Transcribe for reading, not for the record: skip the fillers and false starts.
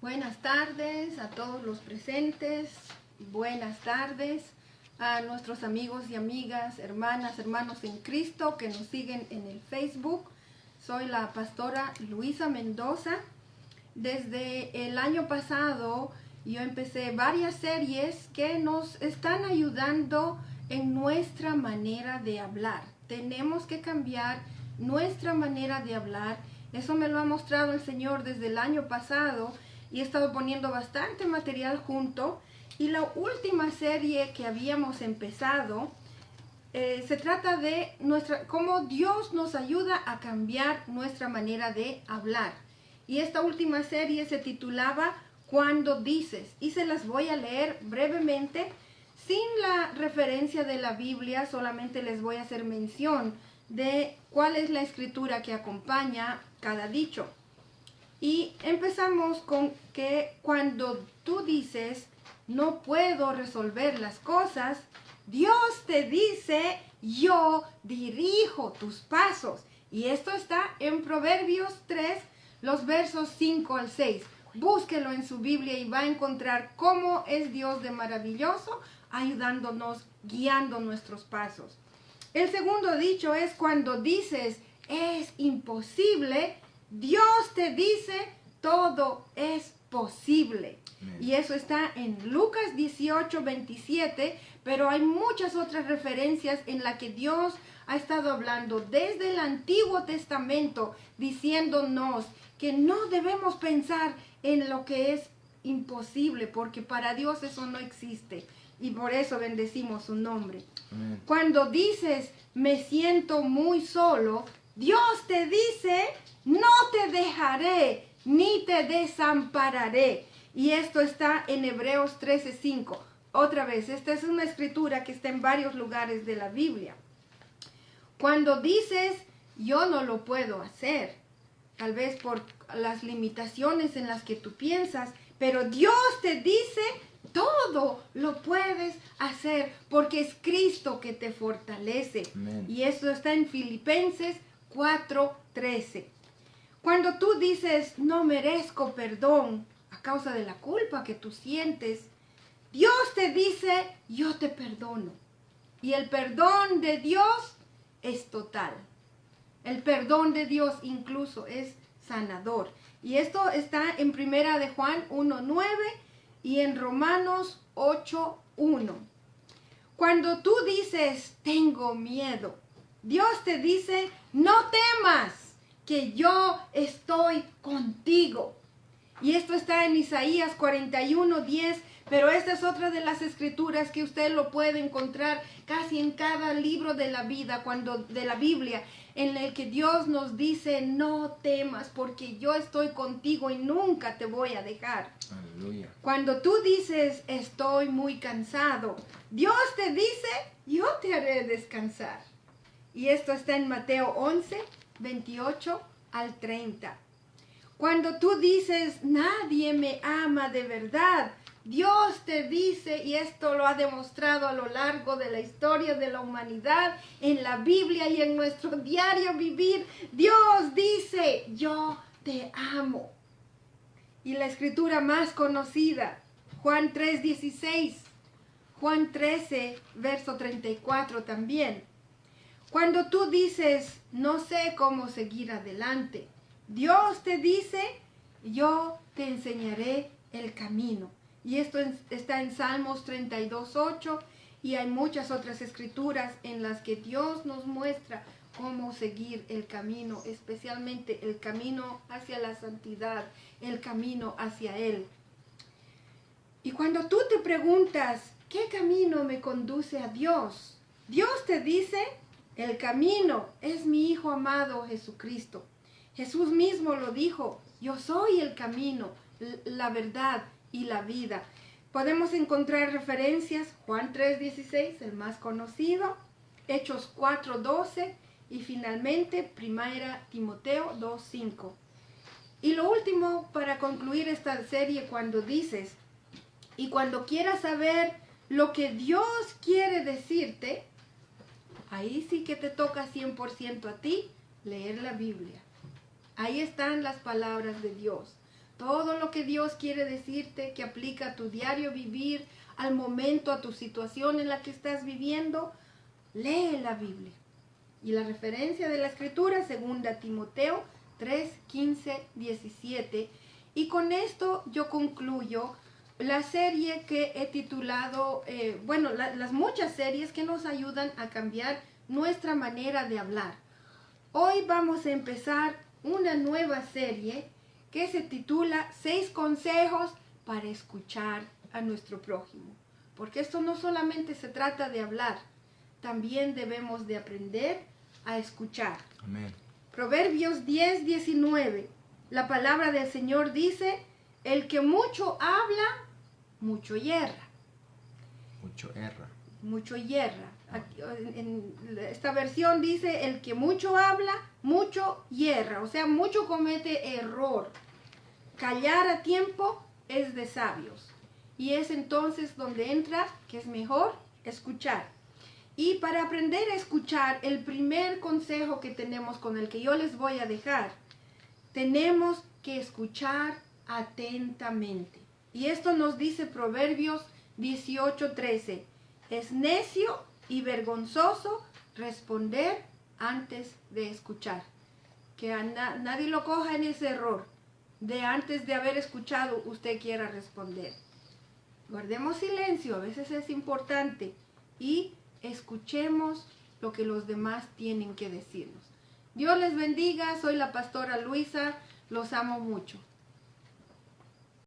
Buenas tardes a todos los presentes, buenas tardes a nuestros amigos y amigas, hermanas, hermanos en Cristo que nos siguen en el Facebook. Soy la pastora Luisa Mendoza. Desde el año pasado yo empecé varias series que nos están ayudando en nuestra manera de hablar. Tenemos que cambiar nuestra manera de hablar. Eso me lo ha mostrado el Señor desde el año pasado. Y he estado poniendo bastante material junto. Y la última serie que habíamos empezado se trata de cómo Dios nos ayuda a cambiar nuestra manera de hablar. Y esta última serie se titulaba Cuando dices. Y se las voy a leer brevemente, sin la referencia de la Biblia. Solamente les voy a hacer mención de cuál es la escritura que acompaña cada dicho. Y empezamos con que cuando tú dices, no puedo resolver las cosas, Dios te dice, yo dirijo tus pasos. Y esto está en Proverbios 3, los versos 5 al 6. Búsquelo en su Biblia y va a encontrar cómo es Dios de maravilloso, ayudándonos, guiando nuestros pasos. El segundo dicho es cuando dices, es imposible, Dios te dice, todo es posible. Amén. Y eso está en Lucas 18, 27, pero hay muchas otras referencias en las que Dios ha estado hablando desde el Antiguo Testamento, diciéndonos que no debemos pensar en lo que es imposible, porque para Dios eso no existe. Y por eso bendecimos su nombre. Amén. Cuando dices, me siento muy solo, Dios te dice, no te dejaré, ni te desampararé. Y esto está en Hebreos 13:5. Otra vez, esta es una escritura que está en varios lugares de la Biblia. Cuando dices, yo no lo puedo hacer, tal vez por las limitaciones en las que tú piensas, pero Dios te dice, todo lo puedes hacer porque es Cristo que te fortalece. Amén. Y esto está en Filipenses 4:13. Cuando tú dices, no merezco perdón a causa de la culpa que tú sientes, Dios te dice, yo te perdono. Y el perdón de Dios es total. El perdón de Dios incluso es sanador. Y esto está en Primera de Juan 1:9 y en Romanos 8:1. Cuando tú dices, tengo miedo, Dios te dice, no temas, que yo estoy contigo. Y esto está en Isaías 41:10, pero esta es otra de las escrituras que usted lo puede encontrar casi en cada libro de la vida, de la Biblia, en el que Dios nos dice, no temas, porque yo estoy contigo y nunca te voy a dejar. Aleluya. Cuando tú dices, estoy muy cansado, Dios te dice, yo te haré descansar. Y esto está en Mateo 11, 28 al 30. Cuando tú dices, nadie me ama de verdad, Dios te dice, y esto lo ha demostrado a lo largo de la historia de la humanidad, en la Biblia y en nuestro diario vivir, Dios dice, yo te amo. Y la escritura más conocida, Juan 3:16, Juan 13, verso 34 también. Cuando tú dices, no sé cómo seguir adelante, Dios te dice, yo te enseñaré el camino. Y esto está en Salmos 32:8 y hay muchas otras escrituras en las que Dios nos muestra cómo seguir el camino, especialmente el camino hacia la santidad, el camino hacia Él. Y cuando tú te preguntas, ¿qué camino me conduce a Dios? Dios te dice, el camino es mi Hijo amado Jesucristo. Jesús mismo lo dijo, yo soy el camino, la verdad y la vida. Podemos encontrar referencias, Juan 3:16, el más conocido, Hechos 4:12 y finalmente 1 Timoteo 2:5. Y lo último para concluir esta serie, cuando dices, y cuando quieras saber lo que Dios quiere decirte, ahí sí que te toca 100% a ti leer la Biblia. Ahí están las palabras de Dios. todo lo que Dios quiere decirte, que aplica a tu diario vivir, al momento, a tu situación en la que estás viviendo, lee la Biblia. Y la referencia de la Escritura, 2 Timoteo 3, 15, 17. Y con esto yo concluyo la serie que he titulado, las muchas series que nos ayudan a cambiar nuestra manera de hablar. Hoy vamos a empezar una nueva serie que se titula 6 consejos para escuchar a nuestro prójimo. Porque esto no solamente se trata de hablar, también debemos de aprender a escuchar. Amén. Proverbios 10, 19. La palabra del Señor dice, el que mucho habla, mucho hierra. Mucho erra. Mucho hierra. Aquí, en esta versión dice, el que mucho habla, mucho hierra. O sea, mucho comete error. Callar a tiempo es de sabios. Y es entonces donde entra que es mejor escuchar. Y para aprender a escuchar, el primer consejo que tenemos, con el que yo les voy a dejar, tenemos que escuchar atentamente. Y esto nos dice Proverbios 18:13. Es necio y vergonzoso responder antes de escuchar. Que nadie lo coja en ese error de antes de haber escuchado usted quiera responder. Guardemos silencio, a veces es importante, y escuchemos lo que los demás tienen que decirnos. Dios les bendiga, soy la pastora Luisa, los amo mucho.